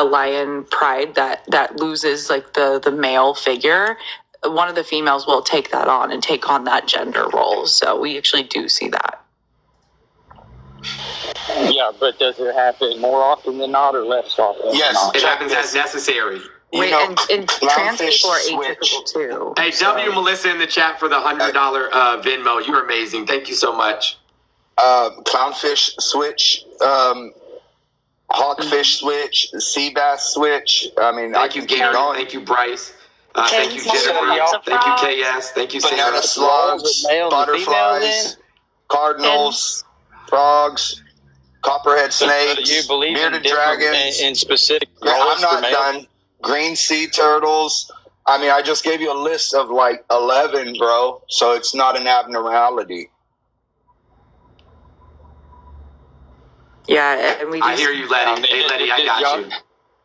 lion pride that loses like the male figure, one of the females will take that on and take on that gender role. So we actually do see that. Yeah, but does it happen more often than not or less often? Yes, it happens as necessary. Wait, and trans people are atypical too. Hey, W Melissa in the chat for the $100 Venmo. You're amazing. Thank you so much. Clownfish switch, hawkfish switch, sea bass switch. I mean, thank you, Gary. Thank you, Bryce. Thank you, Jennifer. Thank you, KS. Thank you, Sarah. Banana slugs, butterflies, cardinals, frogs, copperhead snakes, you believe bearded dragons, in specific. I'm not done. Green sea turtles. I mean, I just gave you a list of like 11, bro. So it's not an abnormality. Yeah, and I hear you, Letty. Hey, Letty, I got you.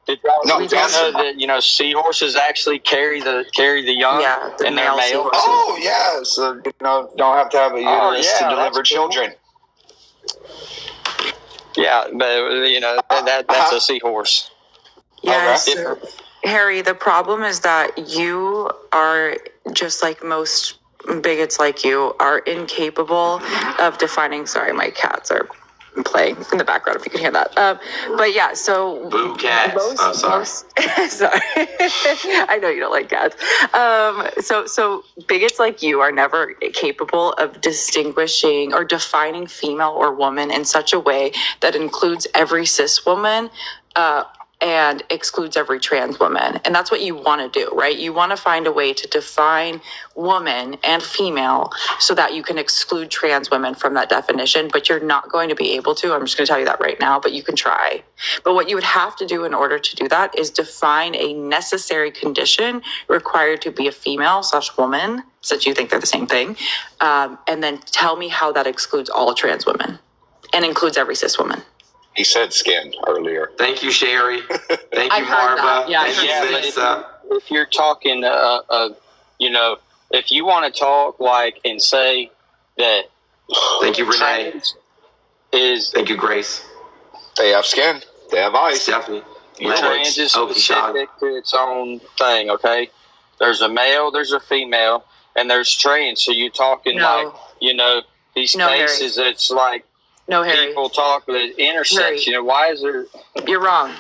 Did y'all know that seahorses actually carry the young? Yeah, and they're male. Oh yeah, so don't have to have a uterus to deliver children. Yeah, but that's a seahorse. Yeah, so, Harry, the problem is that you are just like most bigots like you are incapable of defining. Sorry, my cats are playing in the background if you can hear that. But yeah, so boo cats. Sorry. Sorry. I know you don't like cats. So bigots like you are never capable of distinguishing or defining female or woman in such a way that includes every cis woman and excludes every trans woman. And that's what you want to do, right? You want to find a way to define woman and female so that you can exclude trans women from that definition, but you're not going to be able to. I'm just going to tell you that right now, but you can try. But what you would have to do in order to do that is define a necessary condition required to be a female/woman, since you think they're the same thing, and then tell me how that excludes all trans women and includes every cis woman. He said skin earlier. Thank you, Sherry. Thank you, Marva. Yeah, if you're talking, if you want to talk and say that. Thank you, Renee. Thank you, Grace. They have skin. They have eyes. Definitely. Trans is specific to its own thing. Okay, there's a male, there's a female, and there's trans. So you're talking these cases. Harry. It's like. No, Harry. People talk that intersex. Harry. Why is there? You're wrong.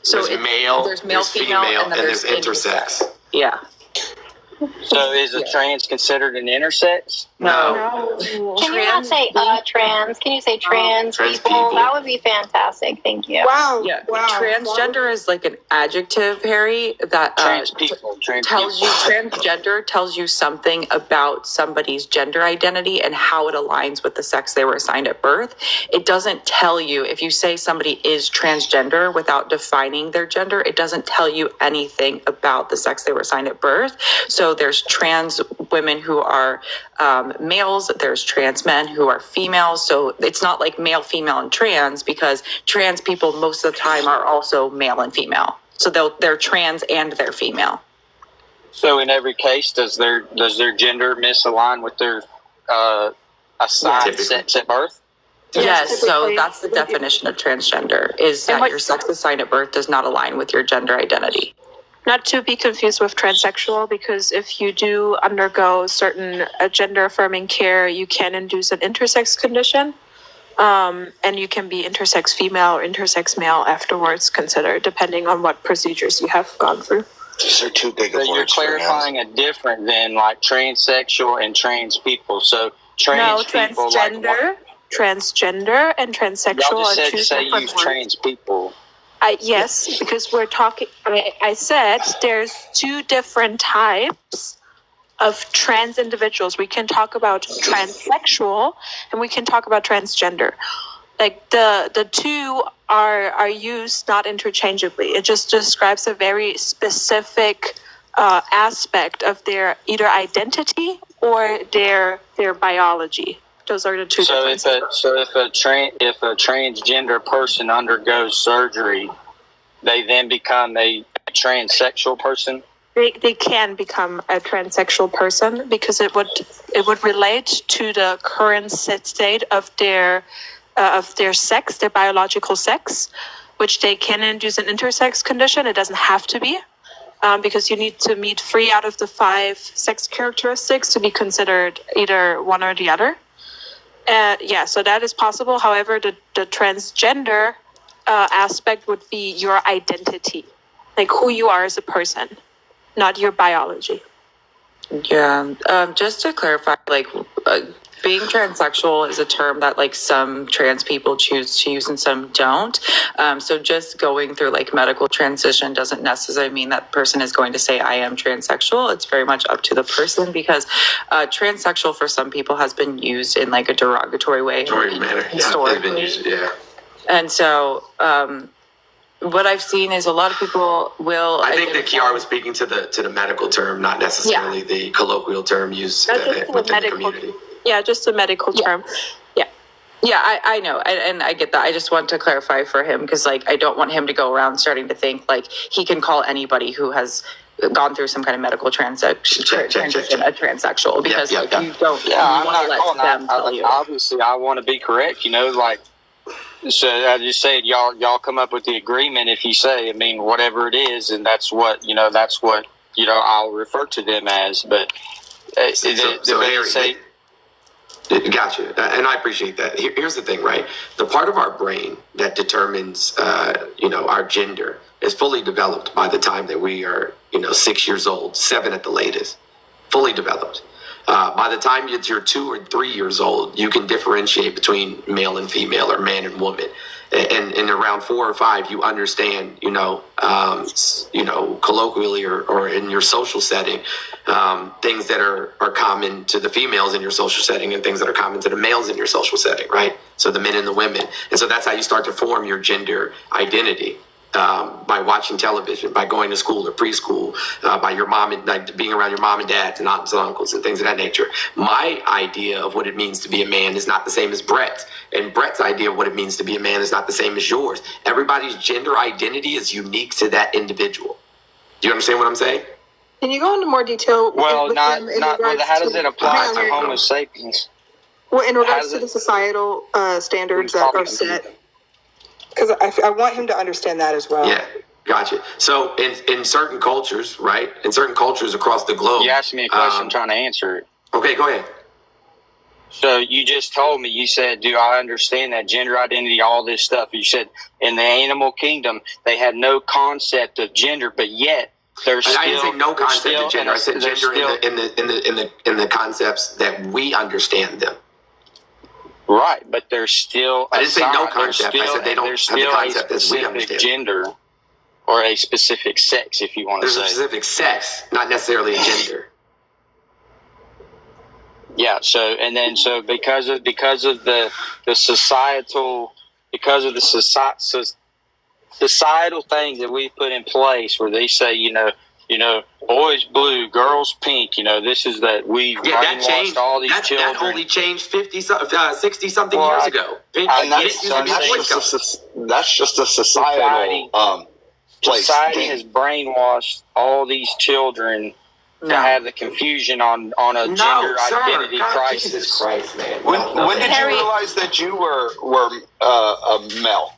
So there's male, female, and there's intersex. Yeah. So is a trans considered an intersex? No. Can you not say trans? Can you say trans people? That would be fantastic. Thank you. Wow. Yeah. Wow. Transgender is like an adjective, Harry, that transgender tells you something about somebody's gender identity and how it aligns with the sex they were assigned at birth. It doesn't tell you, if you say somebody is transgender without defining their gender, it doesn't tell you anything about the sex they were assigned at birth. So there's trans women who are males, there's trans men who are females. So it's not like male, female, and trans, because trans people most of the time are also male and female. So they're trans and they're female. So in every case, does their gender misalign with their assigned sex at birth? Yes, so that's the definition of transgender, is that your sex assigned at birth does not align with your gender identity. Not to be confused with transsexual, because if you do undergo certain gender-affirming care, you can induce an intersex condition, and you can be intersex female or intersex male afterwards considered, depending on what procedures you have gone through. These are too big of words. You're clarifying a different than like transsexual and trans people. So trans people, transgender and transsexual y'all just are said two say different use words. trans people. Yes, because we're talking. I said there's two different types of trans individuals. We can talk about transsexual and we can talk about transgender. Like the two are used not interchangeably. It just describes a very specific aspect of their either identity or their biology. Those are the two. So if a transgender person undergoes surgery, they then become a transsexual person. They can become a transsexual person because it would relate to the current state of their sex, their biological sex, which they can induce an intersex condition. It doesn't have to be, because you need to meet 3 out of the 5 sex characteristics to be considered either one or the other. So that is possible. However, the transgender aspect would be your identity, like who you are as a person, not your biology. Yeah. Just to clarify, like, being transsexual is a term that like some trans people choose to use and some don't. So just going through like medical transition doesn't necessarily mean that person is going to say I am transsexual. It's very much up to the person, because transsexual for some people has been used in like a derogatory way. Manner. Yeah, they've been used, yeah. And so what I've seen is a lot of people will. I think that Kiara was speaking to the medical term, not necessarily the colloquial term used within the community. Yeah, just a medical term. Yeah, I know, and I get that. I just want to clarify for him, because like I don't want him to go around starting to think like he can call anybody who has gone through some kind of medical transition a transsexual, because you don't. Yeah, I'm not calling that. Obviously, I want to be correct. Like. So I just said, y'all come up with the agreement. If you say, I mean, whatever it is, and that's what I'll refer to them as. But Gotcha, and I appreciate that. Here's the thing, right? The part of our brain that determines, our gender is fully developed by the time that we are, 6 years old, 7 at the latest, fully developed. By the time you're 2 or 3 years old, you can differentiate between male and female or man and woman. And around 4 or 5, you understand, colloquially or in your social setting, things that are common to the females in your social setting and things that are common to the males in your social setting, right? So the men and the women. And so that's how you start to form your gender identity. By watching television, by going to school or preschool, by your mom and like being around your mom and dads and aunts and uncles and things of that nature. My idea of what it means to be a man is not the same as Brett's, and Brett's idea of what it means to be a man is not the same as yours. Everybody's gender identity is unique to that individual. Do you understand what I'm saying? Can you go into more detail? Well, how does it apply to Homo sapiens? Well, in regards to the societal standards that are set. Because I want him to understand that as well. Yeah, gotcha. So in certain cultures, right? In certain cultures across the globe. You asked me a question, I'm trying to answer it. Okay, go ahead. So you just told me, you said, do I understand that gender identity, all this stuff? You said in the animal kingdom, they had no concept of gender, but yet there's still... I didn't say no concept of gender. I said gender in the concepts that we understand them. Right, but there's still... I didn't say no concept. I said they don't have the concept as we understand. Gender or a specific sex, if you want to say. There's a specific sex, not necessarily a gender. Yeah, so because of the societal, because of the societal things that we put in place where they say, boys blue, girls pink, this is that we've brainwashed all these children. That only changed 60 something years ago. That's just a societal place. Society has brainwashed all these children to have the confusion on a gender identity crisis. Jesus Christ, man. When did you realize that you were a male?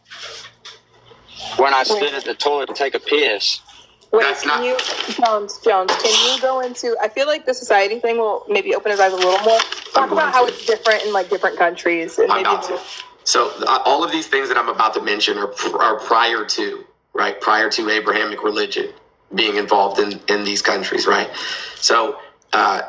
When I stood at the toilet to take a piss. Wait, Jones, can you go into, I feel like the society thing will maybe open his eyes a little more. Talk about how it's different in like different countries. And So all of these things that I'm about to mention are prior to Abrahamic religion being involved in these countries, right? So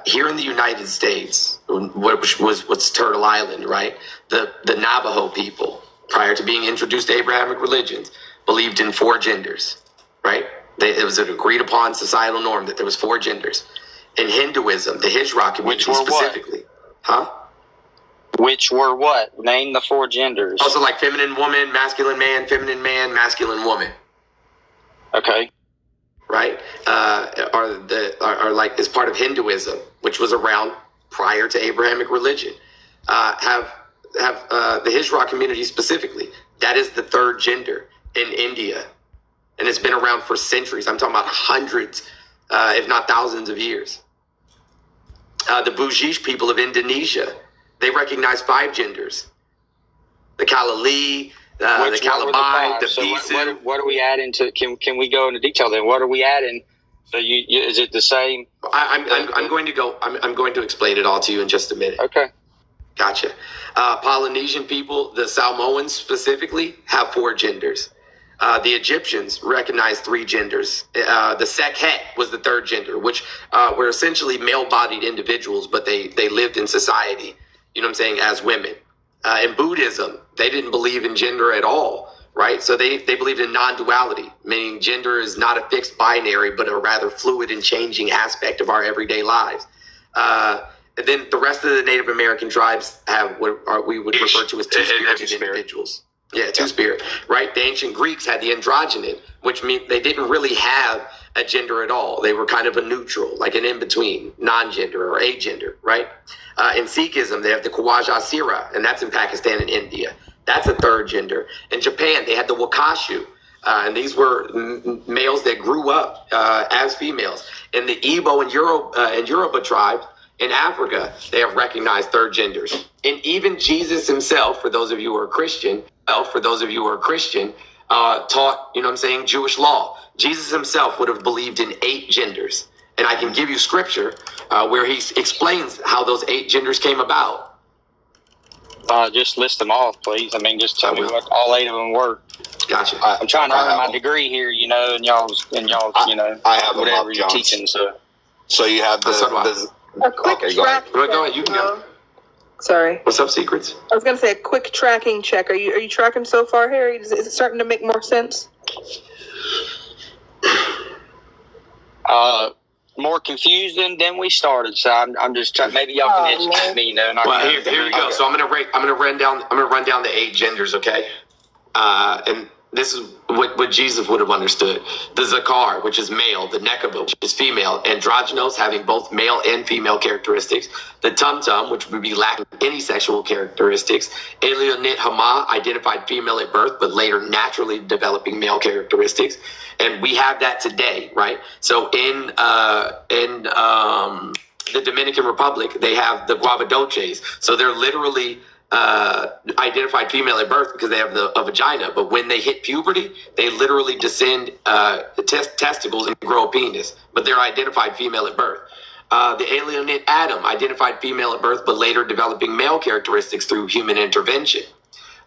here in the United States, what's Turtle Island, right? The Navajo people, prior to being introduced to Abrahamic religions, believed in 4 genders, right? It was an agreed upon societal norm that there was 4 genders. In Hinduism, the Hijra community specifically. Huh? Which were what? Name the 4 genders. Also like feminine woman, masculine man, masculine woman. Okay. Right? Are like is part of Hinduism, which was around prior to Abrahamic religion. Have the Hijra community specifically. That is the 3rd gender in India. And it's been around for centuries. I'm talking about hundreds, if not thousands of years. The Bugis people of Indonesia, they recognize 5 genders. The Kalali, the What were the calamine, five? the So bisu. what are we adding to? Can we go into detail then? What are we adding? So is it the same? I'm going to go. I'm going to explain it all to you in just a minute. Okay. Gotcha. Polynesian people, the Samoans specifically, have 4 genders. The Egyptians recognize 3 genders. The Sekhet was the 3rd gender, which were essentially male-bodied individuals, but they lived in society, you know what I'm saying, as women. In Buddhism, they didn't believe in gender at all, right? So they believed in non-duality, meaning gender is not a fixed binary, but a rather fluid and changing aspect of our everyday lives. And then the rest of the Native American tribes have what we would refer to as two-spirited individuals. Yeah, two-spirit, right? The ancient Greeks had the androgyny, which means they didn't really have a gender at all. They were kind of a neutral, like an in-between, non-gender or agender, right? In Sikhism, they have the Khawaja Sira, and that's in Pakistan and India. That's a 3rd gender. In Japan, they had the Wakashu, and these were males that grew up as females. In the Igbo and Yoruba tribes, in Africa, they have recognized 3rd genders. And even Jesus himself, for those of you who are Christian, taught, you know what I'm saying, Jewish law. Jesus himself would have believed in 8 genders. And I can give you scripture where he explains how those 8 genders came about. Just list them off, please. I mean, just tell me what all 8 of them were. Gotcha. I'm trying to earn my degree here, you know, and y'all's, you know, I have whatever them you're up, teaching. So you have A quick track. Go ahead. You can go. Sorry. What's up, Secrets? I was gonna say a quick tracking check. Are you tracking so far, Harry? Is it starting to make more sense? More confused than we started. So I'm just trying. Maybe y'all can educate me, you know. Well, here you go. So I'm gonna run down the 8 genders, okay? And this is what Jesus would have understood. The Zakar, which is male, the Nekaba, which is female, androgynos, having both male and female characteristics, the Tumtum, which would be lacking any sexual characteristics, Elionit Hama, identified female at birth, but later naturally developing male characteristics. And we have that today, right? So in the Dominican Republic, they have the Guavadoches. So they're literally identified female at birth because they have a vagina, but when they hit puberty, they literally descend testicles and grow a penis, but they're identified female at birth. The Alionid Adam, identified female at birth, but later developing male characteristics through human intervention.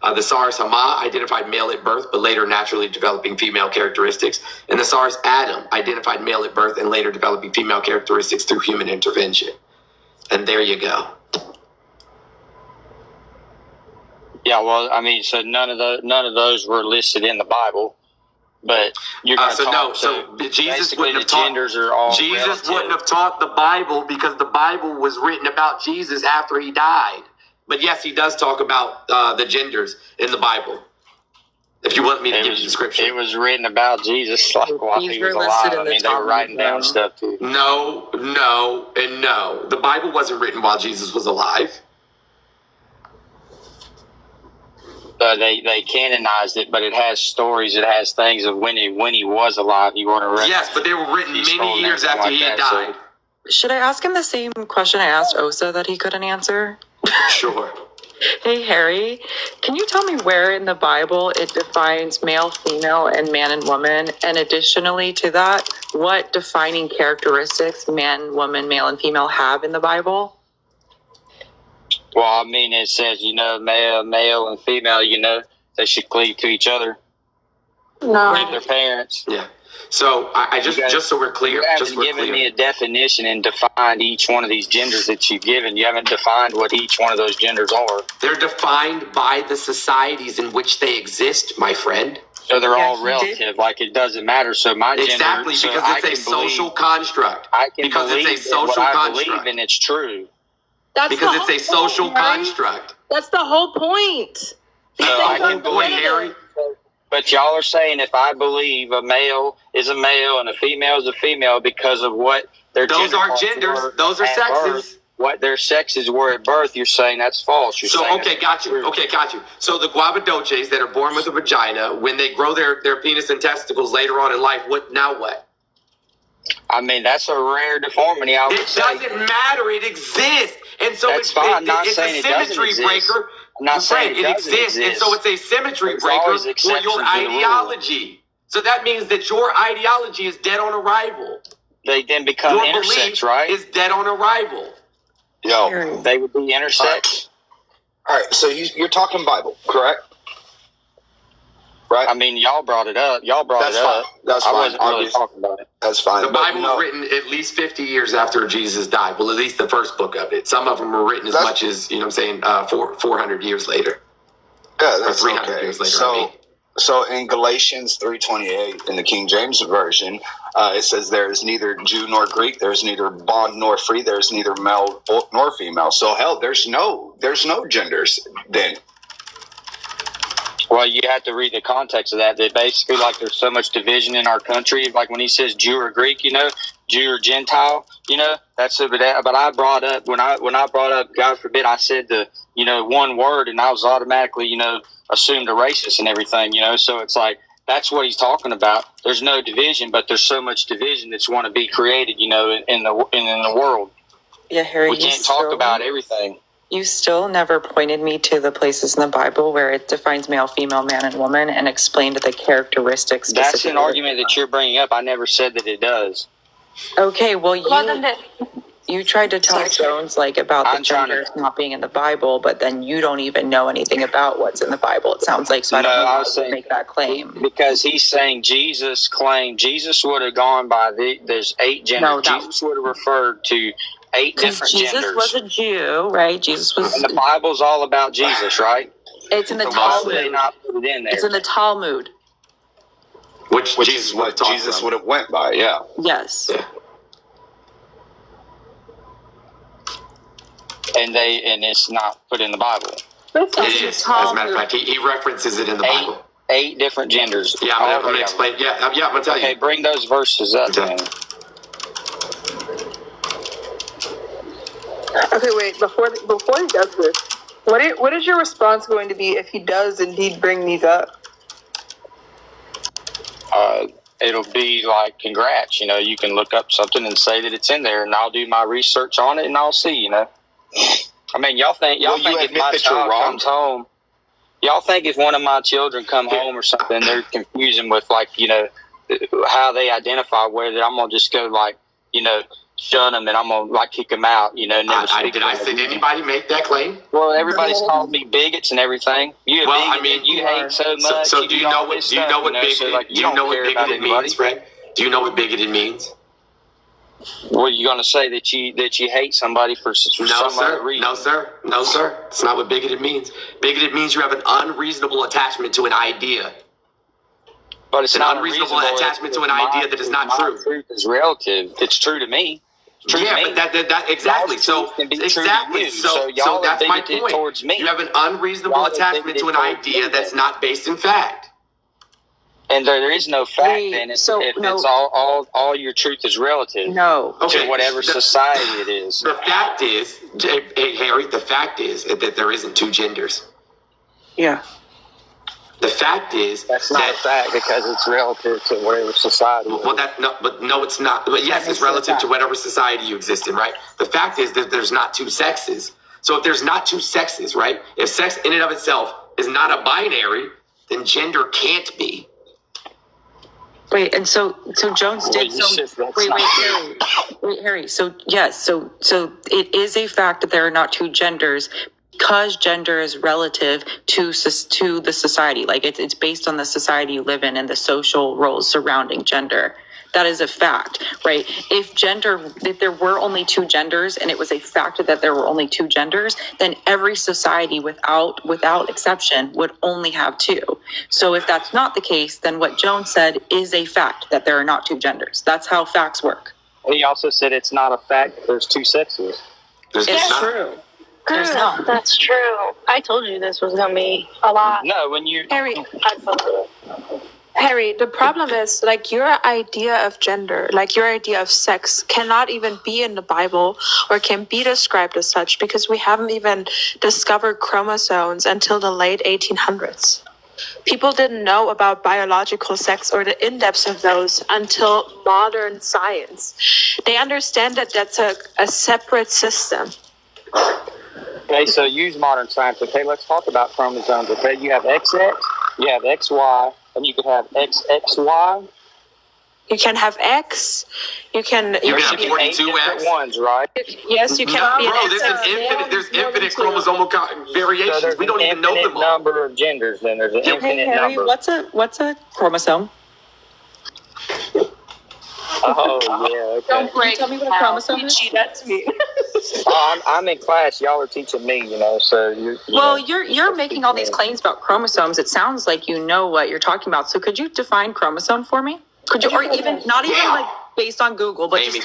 The Saras Hama, identified male at birth, but later naturally developing female characteristics. And the Saras Adam, identified male at birth and later developing female characteristics through human intervention. And there you go. Yeah, well, I mean, so none of those were listed in the Bible, but you're going to talk. So Jesus wouldn't have taught. Genders are all Jesus relative. wouldn't have taught the Bible because the Bible was written about Jesus after he died. But yes, he does talk about the genders in the Bible. If you want me to give you the scripture, it was written about Jesus like while he was alive. I mean, they were writing down stuff too. No, and no. The Bible wasn't written while Jesus was alive. They canonized it, but it has stories. It has things of when he was alive. You want to yes, but they were written many years after he had died. Should I ask him the same question I asked Osa that he couldn't answer? Sure. Hey, Harry, can you tell me where in the Bible it defines male, female, and man and woman? And additionally to that, what defining characteristics man, woman, male, and female have in the Bible? Well, I mean, it says, male and female, they should cleave to each other. No. With their parents. Yeah. So I just so we're clear, you haven't given me a definition and defined each one of these genders that you've given. You haven't defined what each one of those genders are. They're defined by the societies in which they exist, my friend. So they're all relative. Like it doesn't matter. So my gender, exactly because it's a social construct. I can because believe it's a social what construct. I believe and it's true. That's because it's a social construct. That's the whole point. So I can believe Harry. But y'all are saying if I believe a male is a male and a female is a female because of what their those aren't genders, those are sexes. Birth, what their sexes were at birth, you're saying that's false. You're saying got you. Okay, got you. So the Guavadoches that are born with a vagina, when they grow their penis and testicles later on in life, what? I mean, that's a rare deformity. It doesn't matter. It exists. And so that's fine. I'm not it's saying a symmetry breaker. I'm not saying it exists, and so it's a symmetry There's breaker always for exceptions your to the rule. ideology. So that means that your ideology is dead on arrival. They then become Your intersex, belief right? is dead on arrival. Yo, They would be intersex. all right. So you're talking Bible, correct? Right. I mean, y'all brought it up. That's fine. That's I fine. wasn't really Obviously, talking about it. that's fine. The But Bible no, was written at least 50 years after Jesus died. Well, at least the first book of it. Some of them were written as That's- much as, 400 years later. Yeah, Or that's 300 okay. years later, So, I mean. so in Galatians 3:28 in the King James version, it says there is neither Jew nor Greek, there's neither bond nor free, there's neither male nor female. So hell, there's no genders then. Well, you have to read the context of that. That basically, like, there's so much division in our country. Like when he says Jew or Greek, Jew or Gentile, that's it. But I brought up when I brought up, God forbid, I said the one word, and I was automatically assumed a racist and everything. So it's like that's what he's talking about. There's no division, but there's so much division that's want to be created, in the world. Yeah, Harry, We can't talk about everything. You still never pointed me to the places in the Bible where it defines male, female, man, and woman and explained the characteristics. That's an argument that you're bringing up. I never said that it does. Okay, well, Well, you tried to tell Jones about the I'm trying genders not being in the Bible, but then you don't even know anything about what's in the Bible. It sounds like, so I don't know how to make that claim. Because he's saying Jesus would have gone by there's 8 genders. No, Jesus would have referred to 8 Because different Jesus genders. was a Jew, right? Jesus was. And the Bible's all about Jesus, right? It's in the So why would they Talmud. not put it in there? It's in the Talmud. Which Which Jesus is would have what taught Jesus from. would have went by. Yeah. Yes. Yeah. And it's not put in the Bible. It is. As a matter of fact, he references it in the Bible. 8 different genders. Yeah, I'm going to explain. Yeah, I'm going to tell Okay, you. bring those verses up, Okay. then. Okay, wait. Before he does this, what is your response going to be if he does indeed bring these up? It'll be like, congrats, you can look up something and say that it's in there, and I'll do my research on it, and I'll see, I mean, y'all think Will you if admit my that you're child wrong? comes home, y'all think if one of my children come home or something, they're confusing with how they identify, whether I'm gonna just go shun them and I'm gonna kick them out, never speak Did to I them say again. anybody make that claim? Well, everybody's called me bigots and everything. You a Well, I bigot, mean, you hate so much. So do you know all what? this Do you know stuff, what bigoted? so, Do you know what don't care about bigoted anybody. means, Fred? Do you know what bigoted means? Well, you gonna say that you hate somebody for No, some sir. other reason? No, sir. No, sir. It's not what bigoted means. Bigoted means you have an unreasonable attachment to an idea. But it's An not unreasonable unreasonable attachment to an if idea that is not my true. Truth is relative. It's true to me. It's true to me. But that exactly. Y'all's So truth can be true to exactly. you. So So y'all are that's my bigoted point. towards me. You have an unreasonable Y'all are attachment to an bigoted towards idea me. that's not based in fact. And there is no fact Wait, then if so, it's no. all your truth is relative No. Okay. to whatever society it is. The fact is, hey Harry, the fact is that there isn't 2 genders. Yeah. The fact is That's not a fact because it's relative to whatever society. Well, no, it's not. But yes, it's relative to whatever society you exist in, right? The fact is that there's not 2 sexes. So if there's not 2 sexes, right? If sex in and of itself is not a binary, then gender can't be. Wait, and so Jones Well, did you said so. that's Wait, not Harry. So yes, so it is a fact that there are not 2 genders because gender is relative to the society. Like it's based on the society you live in and the social roles surrounding gender. That is a fact, right? If there were only 2 genders and it was a fact that there were only 2 genders, then every society without exception would only have 2. So if that's not the case, then what Jones said is a fact that there are not 2 genders. That's how facts work. He also said it's not a fact that there's 2 sexes. It's not. true. There's not. That's true. I told you this was gonna be a lot. No, when you Harry, the problem is your idea of gender, your idea of sex cannot even be in the Bible or can be described as such because we haven't even discovered chromosomes until the late 1800s. People didn't know about biological sex or the in-depths of those until modern science. They understand that that's a separate system. Okay, so use modern science. Okay, let's talk about chromosomes. Okay, you have XX, you have XY, and you can have XXY. You can have X. You can have be 42X ones, right? Yes, you can be bro, an there's X. infinite. There's infinite chromosomal variations. So We don't even know them all. Number of genders. Then there's an Hey infinite Harry, number. what's a chromosome? Oh yeah. Okay. Don't break. Tell me what a chromosome is. That's me. Oh, I'm in class. Y'all are teaching me. So You're making all these claims about chromosomes. It sounds like you know what you're talking about. So could you define chromosome for me? Could you, or even not even like based on Google, but Amy,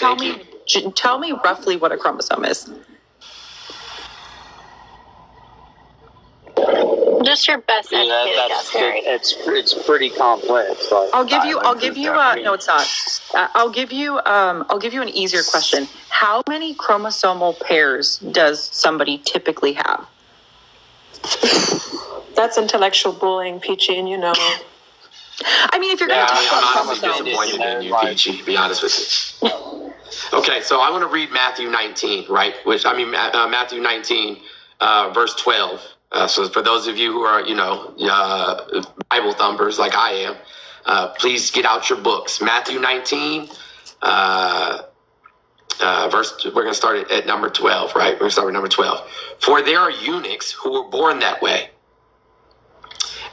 just tell me roughly what a chromosome is. Just your best educated guess, Harry. It's pretty complex. Like I'll give you no, it's not. I'll give you an easier question. How many chromosomal pairs does somebody typically have? That's intellectual bullying, Peachy, and you know. I mean, if you're going to talk about I'm honestly chromosomes. disappointed in you, Peachy, to be honest with you. Okay, so I want to read Matthew 19, right? Matthew 19, verse 12. So for those of you who are, Bible thumpers like I am, please get out your books. Matthew 19, we're going to start at number 12, right? We're going to start with number 12. For there are eunuchs who were born that way.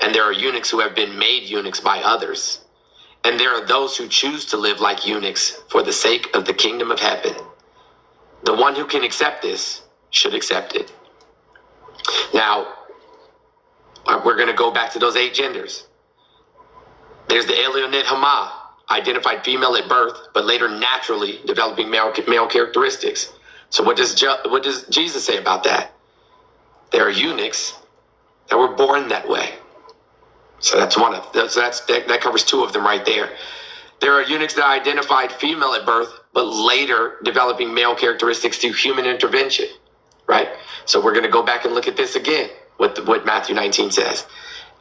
And there are eunuchs who have been made eunuchs by others. And there are those who choose to live like eunuchs for the sake of the kingdom of heaven. The one who can accept this should accept it. Now, we're going to go back to those 8 genders. There's the Elionit Hama, identified female at birth, but later naturally developing male characteristics. So what does Jesus say about that? There are eunuchs that were born that way. So that's one of those. That covers 2 of them right there. There are eunuchs that are identified female at birth, but later developing male characteristics through human intervention, right? So we're going to go back and look at this again, what Matthew 19 says.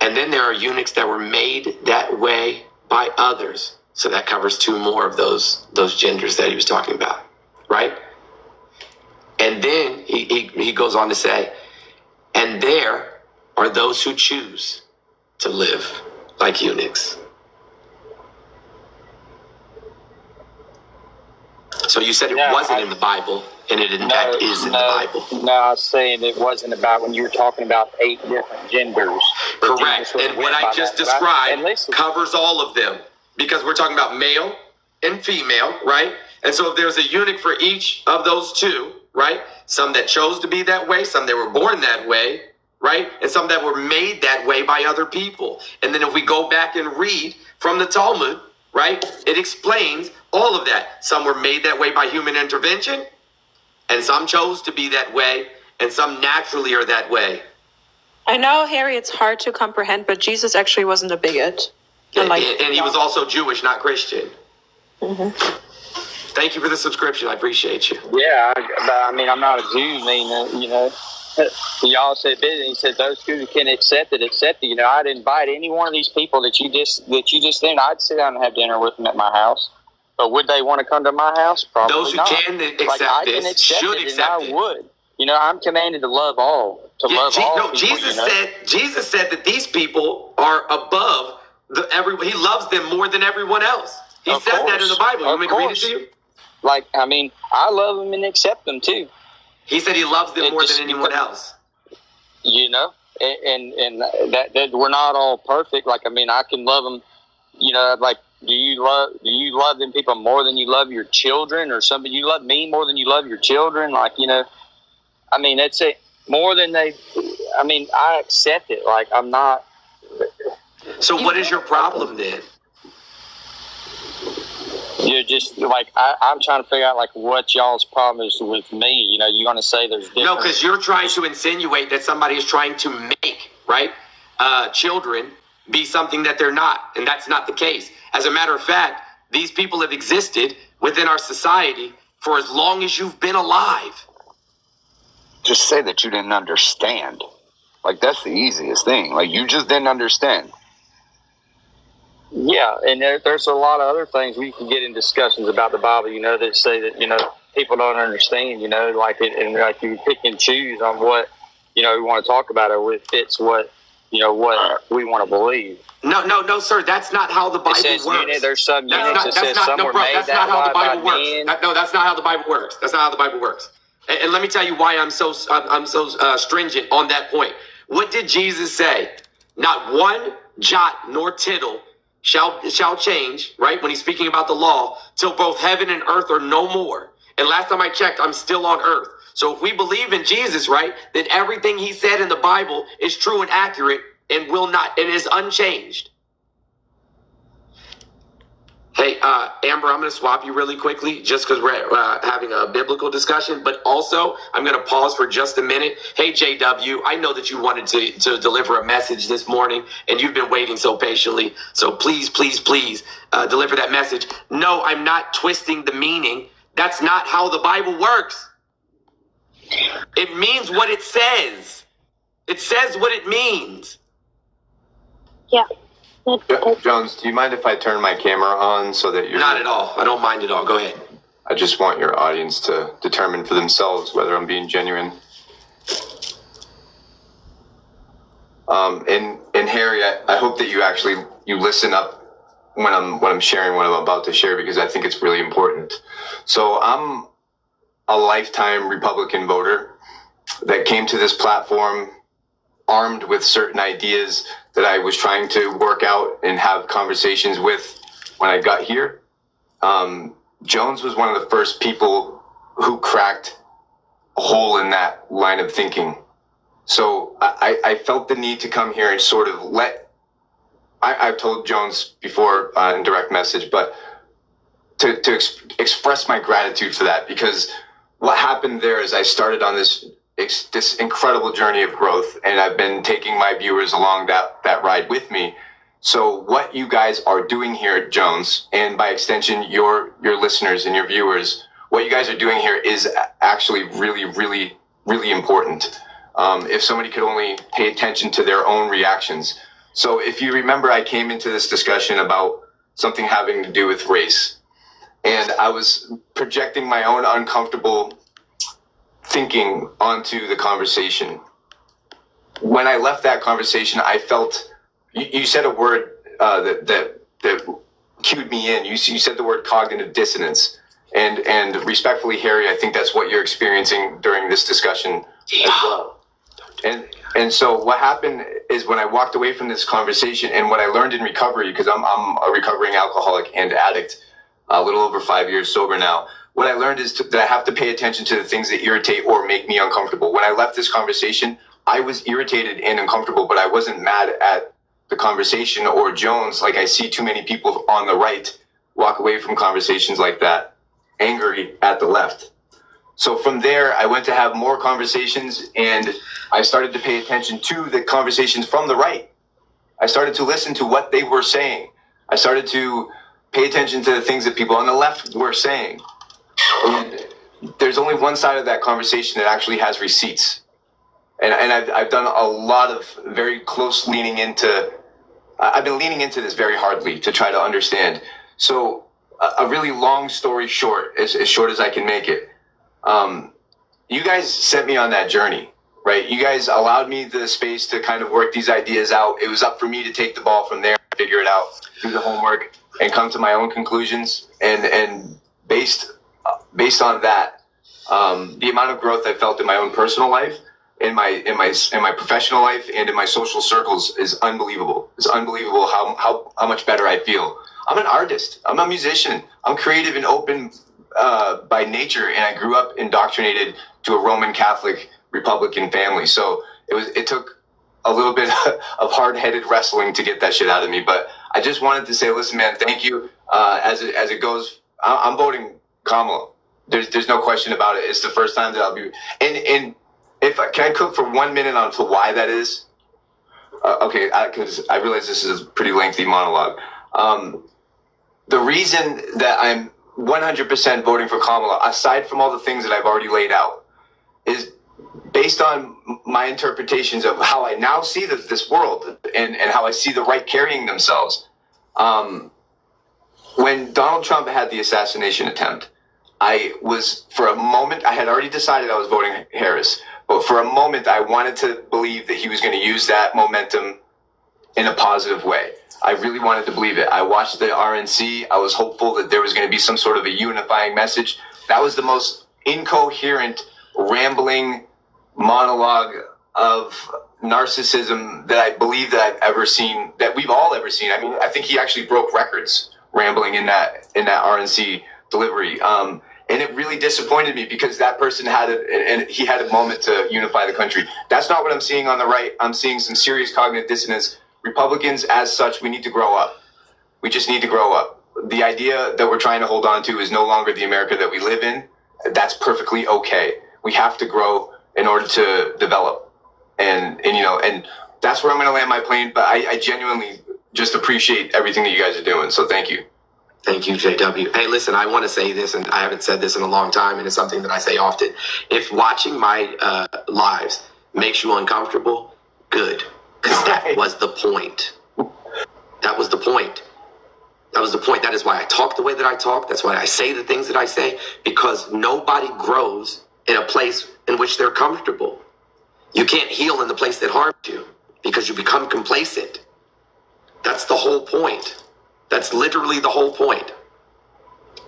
And then there are eunuchs that were made that way by others. So that covers 2 more of those genders that he was talking about, right? And then he goes on to say, and there are those who choose to live like eunuchs. So you said it wasn't in the Bible, and it in fact is in the Bible. No, I was saying it wasn't about when you were talking about 8 different genders. Correct. And what I just described covers all of them, because we're talking about male and female, right? And so if there's a eunuch for each of those 2, right? Some that chose to be that way, some that were born that way, right? And some that were made that way by other people. And then if we go back and read from the Talmud, right, it explains all of that. Some were made that way by human intervention, and some chose to be that way, and some naturally are that way. I know, Harry, it's hard to comprehend, but Jesus actually wasn't a bigot. And he was also Jewish, not Christian. Mm-hmm. Thank you for the subscription. I appreciate you. Yeah, I'm not a Jew. Y'all said business. He said those who can accept it, accept it. I'd invite any one of these people that you just then I'd sit down and have dinner with them at my house. But would they want to come to my house? Probably those who not. can accept this should accept it. I would. I'm commanded to love all. Jesus said that these people are above he loves them more than everyone else. He says that in the Bible. You want me to read it to you? I love them and accept them too. He said he loves them more than anyone else. And that we're not all perfect. I can love them. Do you love them people more than you love your children, or somebody you love me more than you love your children? That's it. More than they. I accept it. I'm not. So what is your problem then? You're just I'm trying to figure out what y'all's problem is with me. You're going to say there's different. No, because you're trying to insinuate that somebody is trying to make children be something that they're not, and that's not the case. As a matter of fact, these people have existed within our society for as long as you've been alive. Just say that you didn't understand. That's the easiest thing. You just didn't understand. Yeah, and there's a lot of other things we can get in discussions about the Bible, that say that, people don't understand, and you pick and choose on what we want to talk about or it fits what we want to believe. No, sir. That's not how the Bible works. There's some units that says some were made that's not how the Bible works. men. That's not how the Bible works. That's not how the Bible works. And let me tell you why I'm so stringent on that point. What did Jesus say? Not one jot nor tittle shall change, right? When he's speaking about the law, till both heaven and earth are no more. And last time I checked, I'm still on earth. So if we believe in Jesus, right, then everything he said in the Bible is true and accurate and is unchanged. Hey, Amber, I'm going to swap you really quickly just because we're having a biblical discussion, but also I'm going to pause for just a minute. Hey, JW, I know that you wanted to deliver a message this morning and you've been waiting so patiently. So please deliver that message. No, I'm not twisting the meaning. That's not how the Bible works. It means what it says. It says what it means. Yeah. Jones, do you mind if I turn my camera on so that you're... Not at all. I don't mind at all. Go ahead. I just want your audience to determine for themselves whether I'm being genuine. And Harry, I hope that you listen up when I'm sharing what I'm about to share, because I think it's really important. So I'm a lifetime Republican voter that came to this platform armed with certain ideas that I was trying to work out and have conversations with when I got here. Jones was one of the first people who cracked a hole in that line of thinking. So I felt the need to come here and sort of I've told Jones before in direct message, but to express my gratitude for that, because what happened there is I started on this incredible journey of growth, and I've been taking my viewers along that ride with me. So what you guys are doing here at Jones, and by extension your listeners and your viewers, what you guys are doing here is actually really, really, really important. If somebody could only pay attention to their own reactions. So if you remember, I came into this discussion about something having to do with race, and I was projecting my own uncomfortable thinking onto the conversation. When I left that conversation, I felt you said a word that cued me in. You said the word cognitive dissonance, and respectfully, Harry, I think that's what you're experiencing during this discussion as well. And so what happened is when I walked away from this conversation, and what I learned in recovery, because I'm a recovering alcoholic and addict, a little over 5 years sober now. What I learned is that I have to pay attention to the things that irritate or make me uncomfortable. When I left this conversation, I was irritated and uncomfortable, but I wasn't mad at the conversation or Jones, like I see too many people on the right walk away from conversations like that, angry at the left. So from there, I went to have more conversations, and I started to pay attention to the conversations from the right. I started to listen to what they were saying. I started to pay attention to the things that people on the left were saying. And there's only one side of that conversation that actually has receipts. And I've done a lot of very close leaning into, I've been leaning into this very hardly to try to understand. So a really long story short, as short as I can make it, you guys sent me on that journey, right? You guys allowed me the space to kind of work these ideas out. It was up for me to take the ball from there, figure it out, do the homework, and come to my own conclusions. And based on that, the amount of growth I felt in my own personal life, in my professional life, and in my social circles is unbelievable. It's unbelievable how much better I feel. I'm an artist. I'm a musician. I'm creative and open by nature, and I grew up indoctrinated to a Roman Catholic Republican family. So it took a little bit of hard-headed wrestling to get that shit out of me. But I just wanted to say, listen, man, thank you. As it goes, I'm voting Kamala. There's no question about it. It's the first time that I'll be. And can I cook for 1 minute on to why that is? Okay, because I realize this is a pretty lengthy monologue. The reason that I'm 100% voting for Kamala, aside from all the things that I've already laid out, is based on my interpretations of how I now see this world and how I see the right carrying themselves. When Donald Trump had the assassination attempt, I was, for a moment, I had already decided I was voting Harris. But for a moment, I wanted to believe that he was going to use that momentum in a positive way. I really wanted to believe it. I watched the RNC. I was hopeful that there was going to be some sort of a unifying message. That was the most incoherent, rambling monologue of narcissism that I believe that I've ever seen, that we've all ever seen. I mean, I think he actually broke records rambling in that RNC delivery. And it really disappointed me because that person had he had a moment to unify the country. That's not what I'm seeing on the right. I'm seeing some serious cognitive dissonance. Republicans, as such, we need to grow up. We just need to grow up. The idea that we're trying to hold on to is no longer the America that we live in. That's perfectly okay. We have to grow in order to develop. And that's where I'm going to land my plane. But I genuinely just appreciate everything that you guys are doing. So thank you. Thank you, JW. Hey, listen, I want to say this, and I haven't said this in a long time, and it's something that I say often. If watching my lives makes you uncomfortable, good. Because that was the point. That was the point. That was the point. That is why I talk the way that I talk. That's why I say the things that I say. Because nobody grows in a place in which they're comfortable. You can't heal in the place that harmed you because you become complacent. That's the whole point. That's literally the whole point.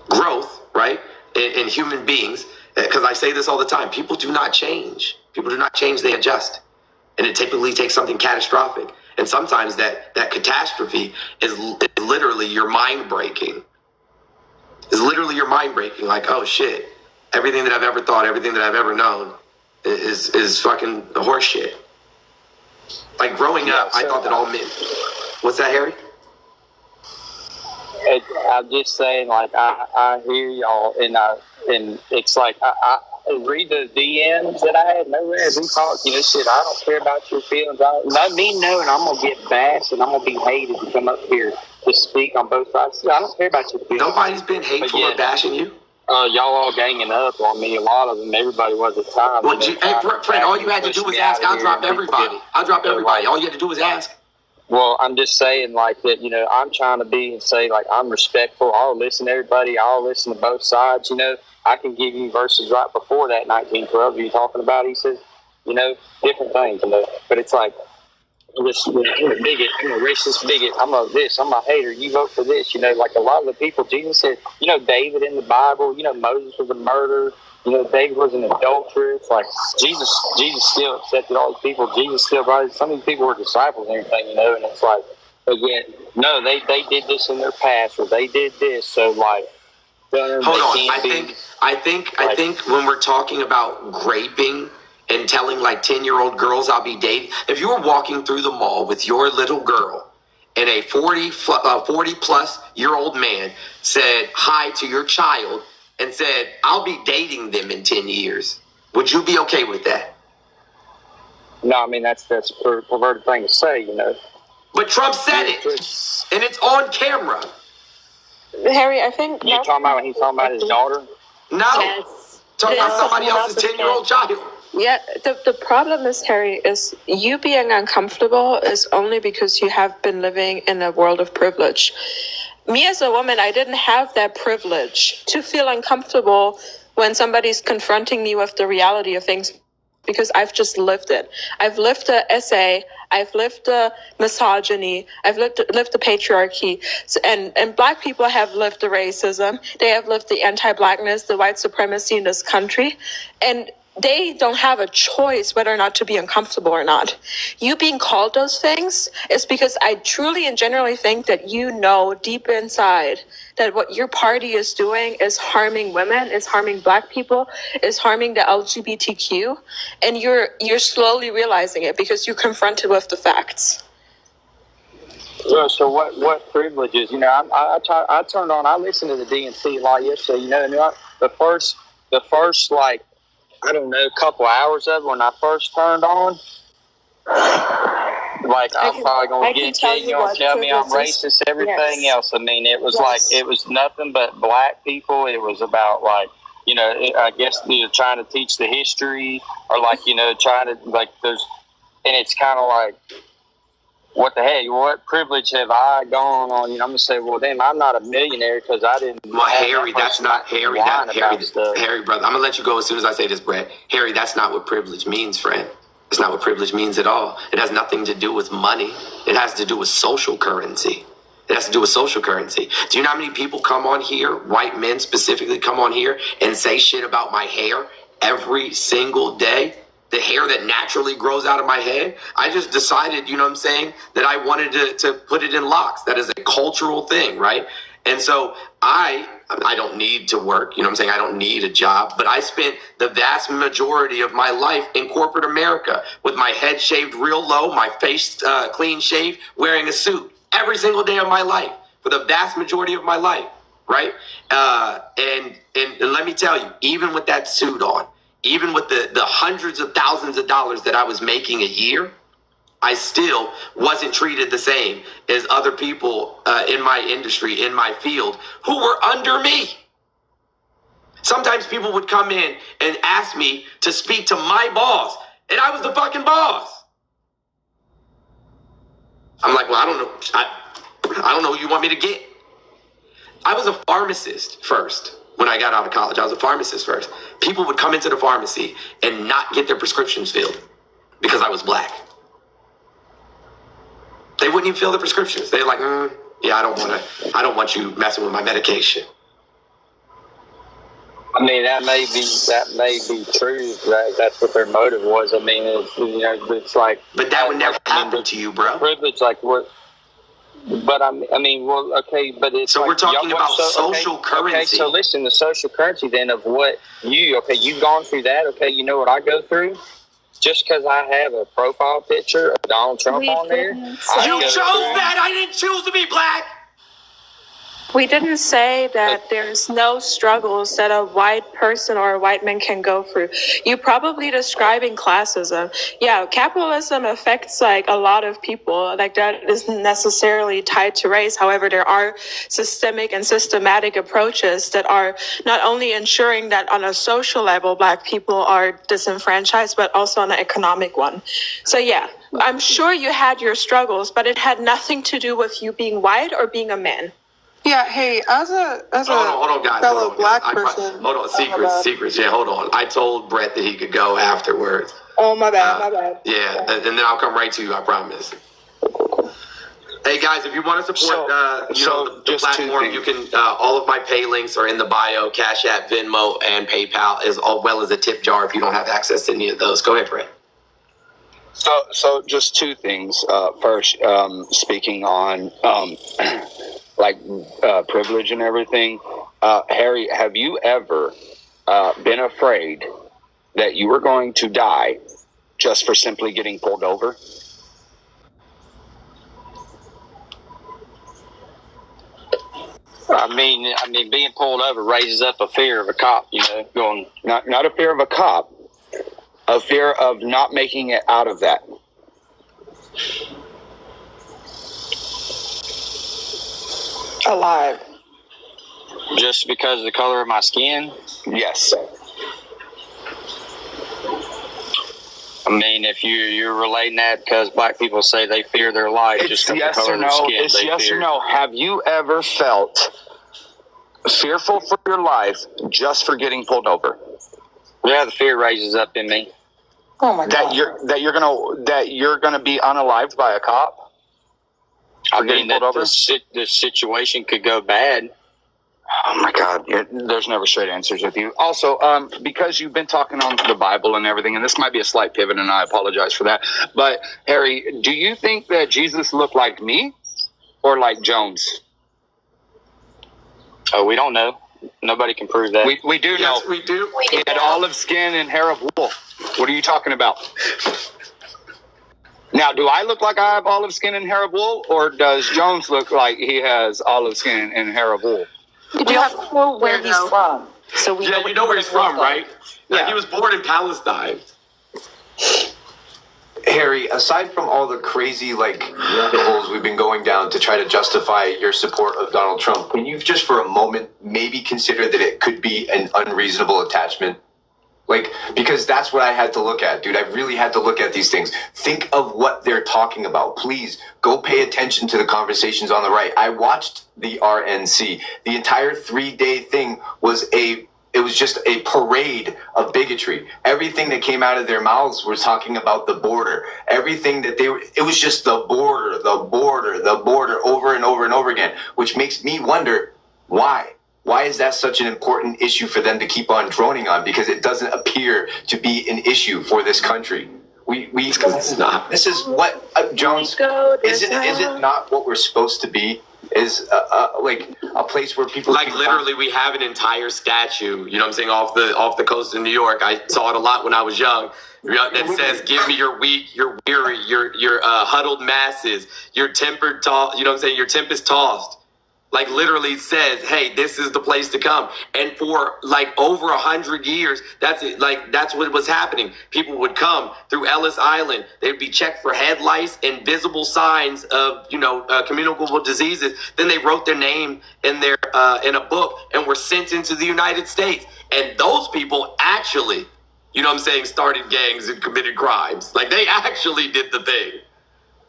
Growth, right, in human beings, because I say this all the time, people do not change. People do not change, they adjust. And it typically takes something catastrophic. And sometimes that catastrophe is literally your mind breaking. It's literally your mind breaking. Like, oh shit, everything that I've ever thought, everything that I've ever known is fucking horse shit. Like growing up, I thought that all men. What's that, Harry? I'm just saying, like, I hear y'all, and it's like, I read the DMs that I had nowhere as we talk, shit, I don't care about your feelings. Not me knowing I'm going to get bashed and I'm going to be hated to come up here to speak on both sides. I don't care about your feelings. Nobody's been hateful or bashing you. Y'all all ganging up on me, a lot of them. Everybody was at times. Well, hey, friend, all you had to do was ask. I'll drop everybody. All you had to do was ask. Well, I'm just saying, like, that, I'm trying to be and say, like, I'm respectful. I'll listen to everybody. I'll listen to both sides, I can give you verses right before that 1912 you're talking about. He says, different things, But it's like, I'm a bigot. I'm a racist bigot. I'm a hater. You vote for this. Like a lot of the people, Jesus said, David in the Bible, Moses was a murderer. David was an adulterer. It's like Jesus still accepted all these people. Jesus still brought some of these people were disciples and everything, and it's like, again, no, they did this in their past, or they did this, so like, hold on. I think when we're talking about graping and telling like 10-year-old girls I'll be dating, if you were walking through the mall with your little girl and a 40 plus year old man said hi to your child and said, I'll be dating them in 10 years, would you be okay with that? No, I mean, that's a perverted thing to say, But Trump said it, and it's on camera. Harry, I think... You talking about when he's talking about his daughter? No. Yes. Talking about somebody else's 10-year-old child. Yeah, the problem is, Harry, is you being uncomfortable is only because you have been living in a world of privilege. Me as a woman, I didn't have that privilege to feel uncomfortable when somebody's confronting me with the reality of things, because I've just lived it. I've lived the SA, I've lived the misogyny, I've lived the patriarchy, and Black people have lived the racism, they have lived the anti-Blackness, the white supremacy in this country, and they don't have a choice whether or not to be uncomfortable or not. You being called those things is because I truly and generally think that deep inside that what your party is doing is harming women, is harming Black people, is harming the LGBTQ, and you're slowly realizing it because you're confronted with the facts. Yeah, so what privileges? I turned on. I listened to the DNC a lot yesterday. The first like, I don't know, couple hours of it when I first turned on. Like, I'm probably going to get you and tell me I'm racist, everything else. I mean, it was like, it was nothing but Black people. It was about, like, I guess trying to teach the history, or like, trying to, like, and it's kind of like, what the heck? What privilege have I gone on? I'm gonna say, well, damn, I'm not a millionaire because I didn't. Well, Harry, that's not Harry. Harry, brother, I'm gonna let you go as soon as I say this, Brett. Harry, that's not what privilege means, friend. It's not what privilege means at all. It has nothing to do with money. It has to do with social currency. It has to do with social currency. Do you know how many people come on here, white men specifically, come on here and say shit about my hair every single day? The hair that naturally grows out of my head. I just decided, you know what I'm saying, that I wanted to put it in locks. That is a cultural thing, right? And so I don't need to work, you know what I'm saying? I don't need a job, but I spent the vast majority of my life in corporate America with my head shaved real low, my face clean shaved, wearing a suit every single day of my life for the vast majority of my life, right? And let me tell you, even with that suit on, even with the hundreds of thousands of dollars that I was making a year, I still wasn't treated the same as other people in my industry, in my field, who were under me. Sometimes people would come in and ask me to speak to my boss, and I was the fucking boss. I'm like, well, I don't know. I don't know who you want me to get. I was a pharmacist first. When I got out of college, I was a pharmacist first. People would come into the pharmacy and not get their prescriptions filled because I was black. They wouldn't even fill the prescriptions. They're like, yeah, I don't want you messing with my medication. I mean, that may be true. Right? That's what their motive was. I mean, it's like. But that would never happen to you, bro. Privilege, like what? But I mean, well, okay, but it's so we're talking about social currency. Okay, so listen, the social currency then of what you've gone through that. Okay, you know what I go through. Just because I have a profile picture of Donald Trump on there, you chose that. I didn't choose to be black. We didn't say that there's no struggles that a white person or a white man can go through. You're probably describing classism. Yeah, capitalism affects like a lot of people. Like that isn't necessarily tied to race. However, there are systemic and systematic approaches that are not only ensuring that on a social level, black people are disenfranchised, but also on an economic one. So yeah, I'm sure you had your struggles, but it had nothing to do with you being white or being a man. Yeah, hey, as a hold on, guys. fellow black person. Hold on, secrets. Yeah, hold on. I told Brett that he could go afterwards. Oh, my bad. Yeah, and then I'll come right to you, I promise. Hey, guys, if you want to support the platform, you can, all of my pay links are in the bio, Cash App, Venmo, and PayPal, as well as a tip jar if you don't have access to any of those. Go ahead, Brett. So just two things. First, speaking on privilege and everything. Harry, have you ever been afraid that you were going to die just for simply getting pulled over? I mean, being pulled over raises up a fear of a cop. Going not a fear of a cop, a fear of not making it out of that. Alive. Just because of the color of my skin? Yes. I mean, if you're relating that because black people say they fear their life just because of the color of their skin. It's yes or no. Have you ever felt fearful for your life just for getting pulled over? Yeah, the fear raises up in me. Oh my God. That you're gonna be unalived by a cop? I mean, that the situation could go bad. Oh my God, there's never straight answers with you. Also, because you've been talking on the Bible and everything, and this might be a slight pivot, and I apologize for that. But Harry, do you think that Jesus looked like me or like Jones? Oh, we don't know. Nobody can prove that. We do know. Yes, we do. He had olive skin and hair of wool. What are you talking about? Now, do I look like I have olive skin and hair of wool, or does Jones look like he has olive skin and hair of wool? We have to know where he's from. So we you know where he's from, right? Yeah. He was born in Palestine. Harry, aside from all the crazy rabbit holes we've been going down to try to justify your support of Donald Trump, can you just for a moment maybe consider that it could be an unreasonable attachment? Like, because that's what I had to look at, dude. I really had to look at these things. Think of what they're talking about. Please go pay attention to the conversations on the right. I watched the RNC. The entire 3-day thing was just a parade of bigotry. Everything that came out of their mouths was talking about the border. Everything that it was just the border, over and over and over again, which makes me wonder why. Why is that such an important issue for them to keep on droning on? Because it doesn't appear to be an issue for this country. It's not. This is what Jones. Is it not what we're supposed to be? Is like a place where people like literally we have an entire statue, you know what I'm saying, off the coast of New York. I saw it a lot when I was young. That says, "Give me your weak, your weary, your huddled masses, your tempered tossed." You know what I'm saying? Your tempest tossed. Like literally says, "Hey, this is the place to come." And for like over 100 years, that's it. Like that's what was happening. People would come through Ellis Island. They'd be checked for head lice and visible signs of communicable diseases. Then they wrote their name in their in a book and were sent into the United States. And those people actually, you know what I'm saying, started gangs and committed crimes. Like they actually did the thing.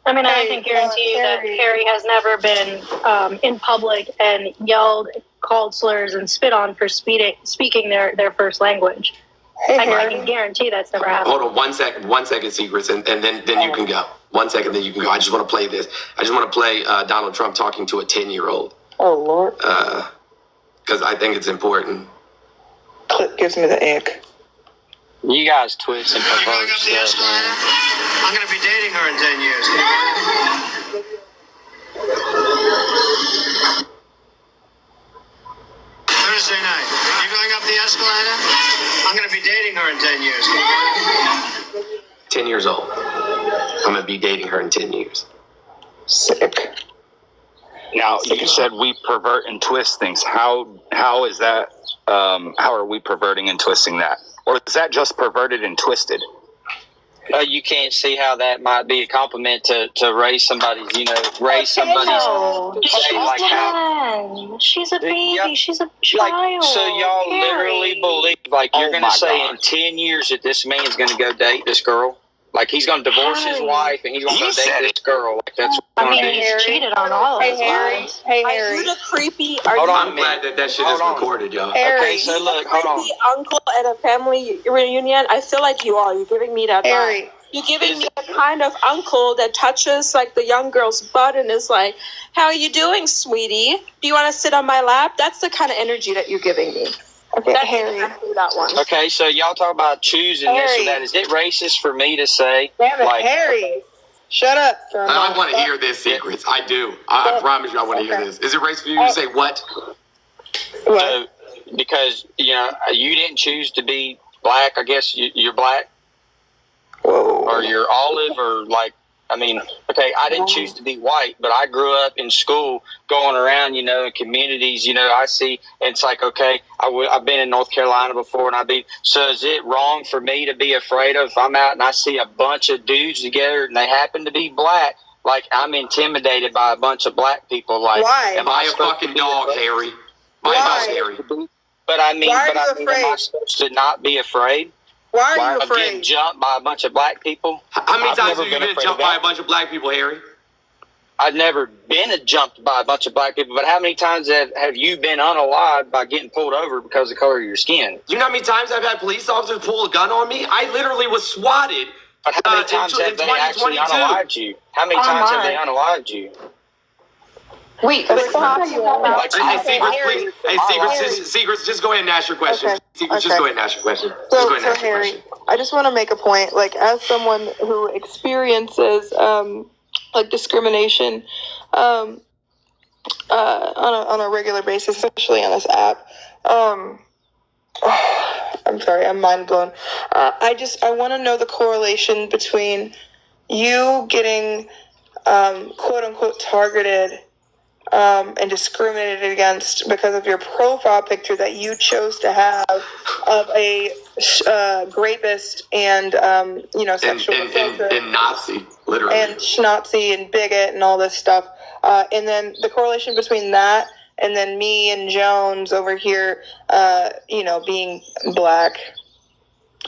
I mean, I can guarantee you that Harry has never been in public and yelled, called slurs, and spit on for speaking their first language. I can guarantee that's never happened. Hold on 1 second, Secrets, and then you can go. 1 second, then you can go. I just want to play this. I just want to play Donald Trump talking to a 10-year-old. Oh, Lord. Because I think it's important. Clip gives me the ick. You guys twist and pervert Going up the stuff, man. escalator? I'm going to be dating her in 10 years. Thursday night. You going up the escalator? I'm going to be dating her in 10 years. 10 years old. I'm going to be dating her in 10 years. Sick. Now, you said we pervert and twist things. How is that? How are we perverting and twisting that? Or is that just perverted and twisted? You can't see how that might be a compliment to raise somebody's, raise somebody's. No, she's like She's a baby. Yeah. She's a child. Like, so y'all Harry. literally believe, like, you're going to say God. in 10 years that this man's going to go date this girl? Like, he's going to divorce his Harry. wife and he's going to go date this girl. Like, that's what I he's mean, going to do. he's cheated on all of his wives. Hey, Are Harry. you the creepy? Hold on a I'm glad minute. that shit is Hold on. recorded, y'all. Harry. Okay, so look, hold on. Creepy uncle at a family reunion? I feel like you are. You're giving me that vibe. Harry. You're giving me the kind of uncle that touches like the young girl's butt and is like, "How are you doing, sweetie? Do you want to sit on my lap?" That's the kind of energy that you're giving me. Okay, That's Harry. exactly that one. Okay, so y'all talk about choosing this or Harry. that. Is it racist for me to say, Damn it, like, Harry. Shut up for a I moment. want to hear this, Secrets. I do. I promise you I want to hear Okay. this. Is it race for you to say what? What? so, because, you didn't choose to be black, I guess you're black, Whoa. or you're olive, or like, okay, I didn't choose to be white, but I grew up in school going around, in communities, I see, it's like, okay, I've been in North Carolina before, so is it wrong for me to be afraid of if I'm out and I see a bunch of dudes together and they happen to be black, like I'm intimidated by a bunch of black people, like, Why? am Buy I a supposed fucking to be dog, afraid? Harry. Buy a Why? dog, Harry. But Why are you am I afraid? supposed to not be afraid? Why are you Of getting afraid? jumped by a bunch of black people? How many I've times never have you been been afraid jumped of by that. a bunch of black people, Harry? I've never been jumped by a bunch of black people, but how many times have you been unalived by getting pulled over because of the color of your skin? You know how many times I've had police officers pull a gun on me? I literally was swatted. But how many times have they actually 2022. unalived you? How many times have they unalived you? Wait, but stop you Like, Hey, Okay, Secrets, Harry. please. Hey, Secrets, just go ahead and ask your question. Okay, Secrets, just okay. go ahead and ask your question. Just So, go ahead and ask your Harry, question. I just want to make a point. Like, as someone who experiences discrimination on a regular basis, especially on this app, I'm sorry, I'm mind blown. I want to know the correlation between you getting quote unquote targeted and discriminated against because of your profile picture that you chose to have of a rapist and sexual assaulter And Nazi, literally. and schnazi and bigot and all this stuff, and then the correlation between that and then me and Jones over here being black.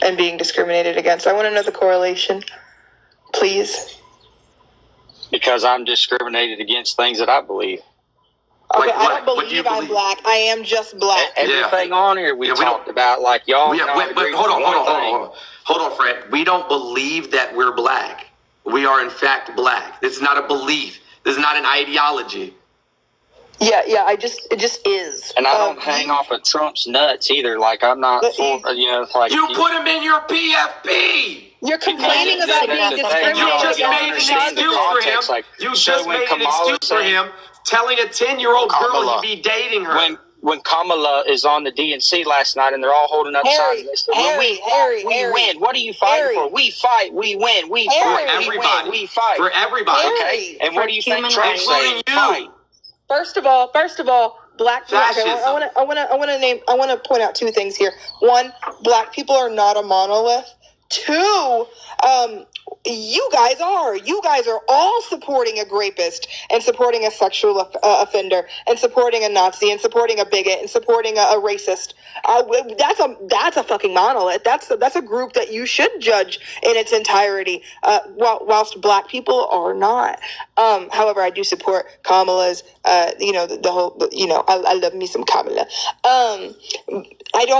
and being discriminated against? I want to know the correlation, please. Because I'm discriminated against things that I believe. Okay, Like I what? don't What do you believe I'm believe? black. I am just black. Everything on here we Yeah, we talked about, like y'all. But hold on, Fred. We don't believe that we're black. We are in fact black. This is not a belief. This is not an ideology. Yeah, it just is. And I don't hang off of Trump's nuts either. Like I'm not full, like You put him in your PFP. You're complaining about being discriminated You just against made an excuse for him. You just made an excuse for him telling a 10-year-old girl Kamala. he'd be dating her. When Kamala is on the DNC last night and they're all holding up signs, they say, we win. What are you fighting for? We fight. We win. We fight. Everybody. We fight. For everybody. Okay. And what do you think Trump's saying? Fight. First of all, black people. Okay, I want to point out two things here. One, black people are not a monolith. Two, you guys are all supporting a rapist and supporting a sexual offender and supporting a Nazi and supporting a bigot and supporting a racist. That's a fucking monolith. That's a group that you should judge in its entirety. Whilst black people are not. However, I do support Kamala's. The whole. I love me some Kamala. I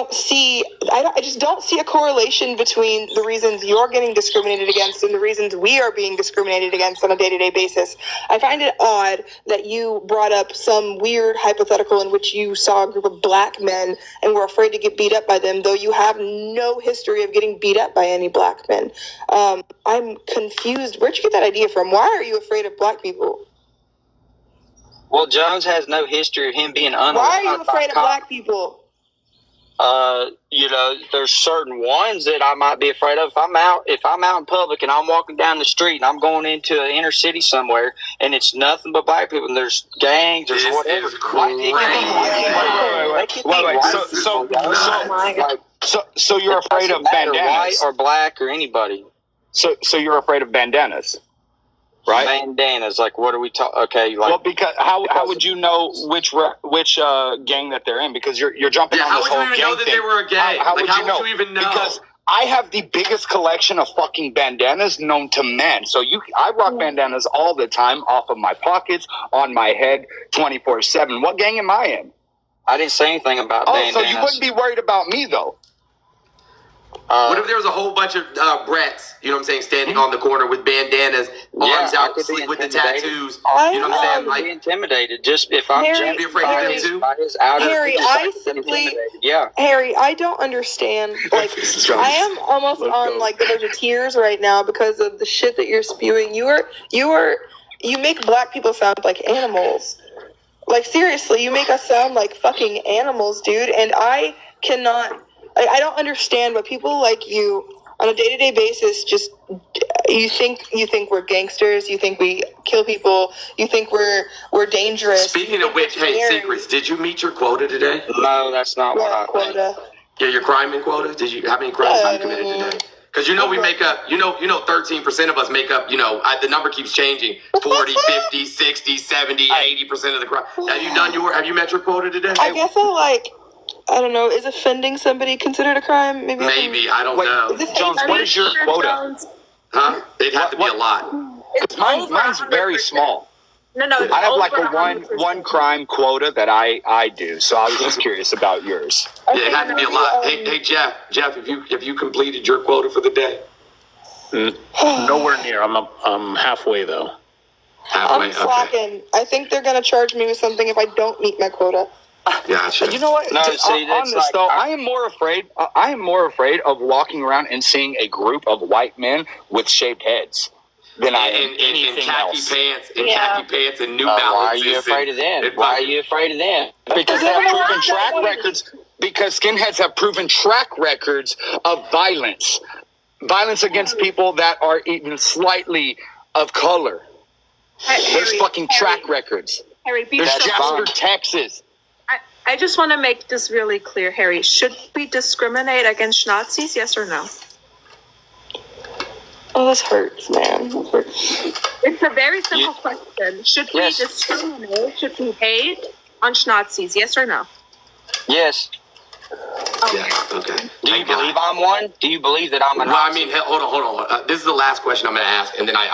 just don't see a correlation between the reasons you're getting discriminated against and the reasons we are being discriminated against on a day-to-day basis. I find it odd that you brought up some weird hypothetical in which you saw a group of black men and were afraid to get beat up by them, though you have no history of getting beat up by any black men. I'm confused. Where'd you get that idea from? Why are you afraid of black people? Well, Jones has no history of him being unarmed. Why are you afraid of black people? There's certain ones that I might be afraid of. If I'm out in public and I'm walking down the street and I'm going into an inner city somewhere and it's nothing but black people and there's gangs, there's whatever. So you're afraid of bandanas, white or black or anybody. So you're afraid of bandanas, right? Bandanas, like what are we talking? Okay, like well, because how would you know which gang that they're in? Because you're jumping on this whole gang thing. How would you even know that they were a gang? How would you even know? Because I have the biggest collection of fucking bandanas known to man. So I rock bandanas all the time, off of my pockets, on my head, 24/7. What gang am I in? I didn't say anything about bandanas. So you wouldn't be worried about me though. What if there was a whole bunch of brats, standing on the corner with bandanas, arms out, with the tattoos? You know what I'm saying? Like intimidated. Just if I'm be afraid of them too. Harry, Harry, I don't understand. Like, I am almost on like the verge of tears right now because of the shit that you're spewing. You make black people sound like animals. Like seriously, you make us sound like fucking animals, dude. And I cannot. I don't understand what people like you on a day-to-day basis just you think we're gangsters, you think we kill people, you think we're dangerous. Speaking of which, hey, Secrets, did you meet your quota today? No, that's not what I quota. Yeah, your crime quota? How many crimes have you committed today? Because we make up, 13% of us make up, the number keeps changing. 40, 50, 60, 70, 80% of the crime. Have you met your quota today? I guess I don't know. Is offending somebody considered a crime? Maybe I don't know. Jones, what is your quota? Huh? It'd have to be a lot. Mine's very small. No. I have like a one crime quota that I do. So I was just curious about yours. Yeah, it had to be a lot. Hey, Jeff, have you completed your quota for the day? Nowhere near. I'm halfway though. I'm slacking. I think they're gonna charge me with something if I don't meet my quota. Gotcha. You know what? No, on this though, I am more afraid of walking around and seeing a group of white men with shaved heads than I am anything else. Khaki pants and New Balances. Why are you afraid of them? Why are you afraid of them? Because they have proven track records. Because skinheads have proven track records of violence against people that are even slightly of color. There's fucking track records. Harry, There's Jasper, Texas. I just want to make this really clear, Harry. Should we discriminate against Nazis? Yes or no? Oh, this hurts, man. This hurts. It's a very simple question. Should we discriminate? Should we hate on Nazis? Yes or no? Yes. Yeah. Okay. Do you believe I'm one? Do you believe that I'm a Well, I Nazi? mean, hold on. This is the last question I'm going to ask, and then I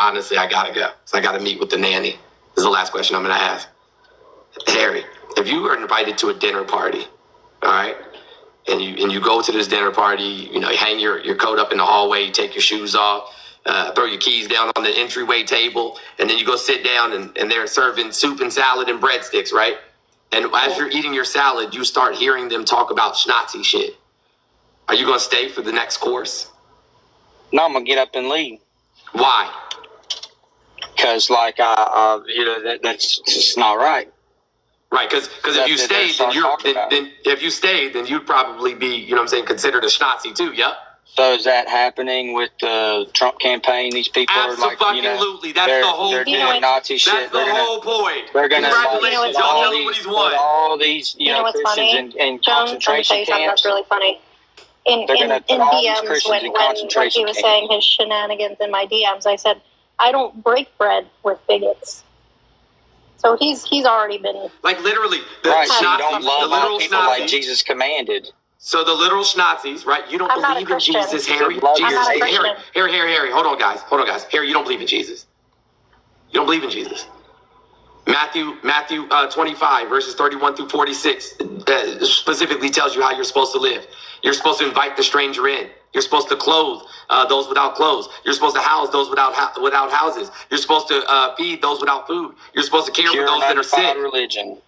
gotta go. So I got to meet with the nanny. This is the last question I'm going to ask. Harry, if you were invited to a dinner party, all right, and you go to this dinner party, you hang your coat up in the hallway, you take your shoes off, throw your keys down on the entryway table, and then you go sit down and they're serving soup and salad and breadsticks, right? And as you're eating your salad, you start hearing them talk about Nazi shit. Are you going to stay for the next course? No, I'm gonna get up and leave. Why? Because that's just not right. Right, because if you stayed, then you'd probably be, considered a Nazi too. Yep. So is that happening with the Trump campaign? These people are like, Absolutely. That's the whole they're point. doing Nazi shit. That's the whole point. They're gonna Congratulations, y'all. Tell me what he's won. all these what's Christians funny? in Jones, let me tell concentration you something camps. that's really funny. In They're gonna put all these DMs, Christians in when concentration he was camps. saying his shenanigans in my DMs, I said, I don't break bread with bigots. So he's already been Like literally, the Right, so you Nazis, don't the love literal all people like Nazis. Jesus commanded. So the literal Nazis, right? You don't I'm not a believe in Christian. Jesus, Harry. Love Jesus, your not a neighbor. Christian. Harry. Hold on, guys. Harry, you don't believe in Jesus. You don't believe in Jesus. Matthew 25 verses 31 through 46 specifically tells you how you're supposed to live. You're supposed to invite the stranger in. You're supposed to clothe those without clothes. You're supposed to house those without houses. You're supposed to feed those without food. You're supposed to care Pure for those and that are sick. undefiled religion.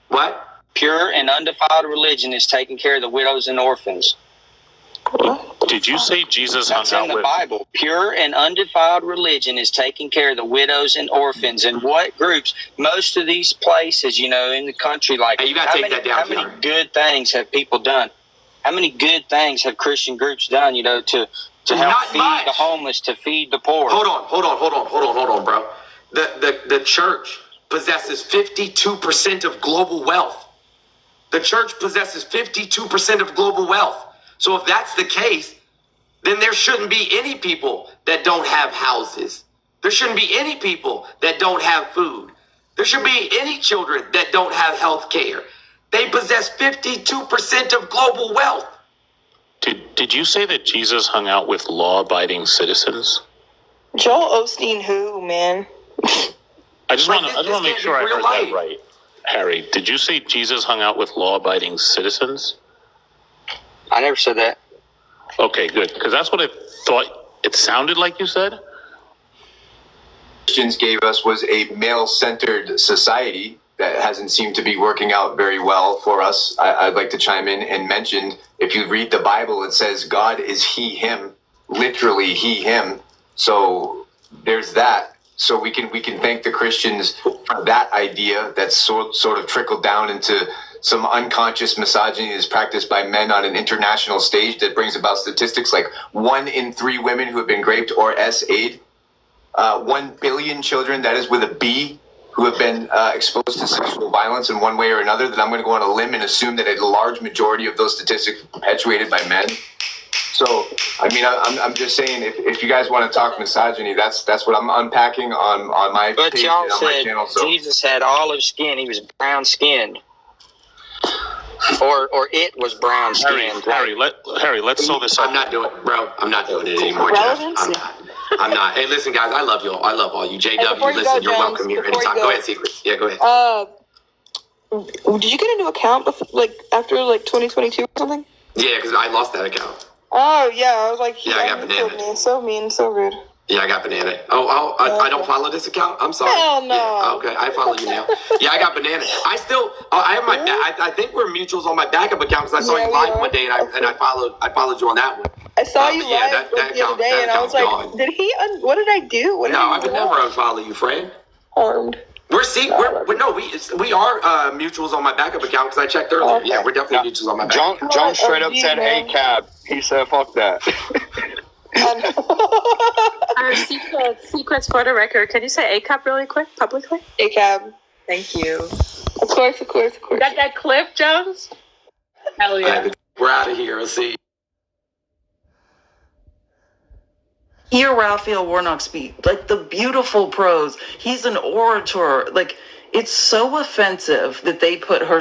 What? Pure and undefiled religion is taking care of the widows and orphans. Did you say Jesus That's hung in out the with? Bible. Pure and undefiled religion is taking care of the widows and orphans. And what groups? Most of these places, in the country, like Hey, you gotta take that down, how many Keanu. good things have people done? How many good things have Christian groups done? To help Not feed much. the homeless, to feed the poor. Hold on, bro. The church possesses 52% of global wealth. The church possesses 52% of global wealth. So if that's the case, then there shouldn't be any people that don't have houses. There shouldn't be any people that don't have food. There shouldn't be any children that don't have health care. They possess 52% of global wealth. Did you say that Jesus hung out with law-abiding citizens? Joel Osteen, who, man? I just Like, want to this make can't sure be I real heard life. that right. Harry, did you say Jesus hung out with law-abiding citizens? I never said that. Okay, good, because that's what I thought it sounded like you said. Christians gave us was a male-centered society that hasn't seemed to be working out very well for us. I'd like to chime in and mention, if you read the Bible, it says God is he, him, literally he, him. So there's that. So we can thank the Christians for that idea that's sort of trickled down into some unconscious misogyny that's practiced by men on an international stage that brings about statistics like 1 in 3 women who have been raped or SA'd. 1 billion children, that is with a B, who have been exposed to sexual violence in one way or another, that I'm going to go on a limb and assume that a large majority of those statistics are perpetuated by men. So, I mean, I'm just saying, if you guys want to talk misogyny, that's what I'm unpacking on my But page y'all and on my said channel. So Jesus had olive skin. He was brown skinned. Or it was brown skinned. Harry, let's sew this up. I'm not doing it anymore, Jeff. I'm not. Hey, listen, guys, I love y'all. I love all you. JW, before you listen, go, you're Jones, welcome here before you anytime. go. Go ahead, Secrets. Yeah, go ahead. Did you get a new account after 2022 or something? Yeah, because I lost that account. Oh yeah, I was like, Yeah, I got unmuted banana. me. So mean, so rude. Yeah, I got banana. I don't follow this account. I'm sorry. Hell no. Yeah, okay, I follow you now. Yeah, I got banana. I still, I have my. I think we're mutuals on my backup account because I saw Yeah, you we live are. one day and I followed you on that one. I saw you but yeah, live that the other account- day, that and I was account's like, gone. did he? What did I do? What did No, I I would never unfollow you, friend. harmed. We are mutuals on my backup account because I checked earlier. Okay. Yeah, we're definitely mutuals on my backup. John straight up geez, said man. ACAB. He said, fuck that. Secrets for the record. Can you say ACAB really quick, publicly? ACAB. Thank you. Of course. Got that clip, Jones? Hell yeah. We're out of here. Let's see. Hear Raphael Warnock speak, like the beautiful prose. He's an orator. Like, it's so offensive that they put her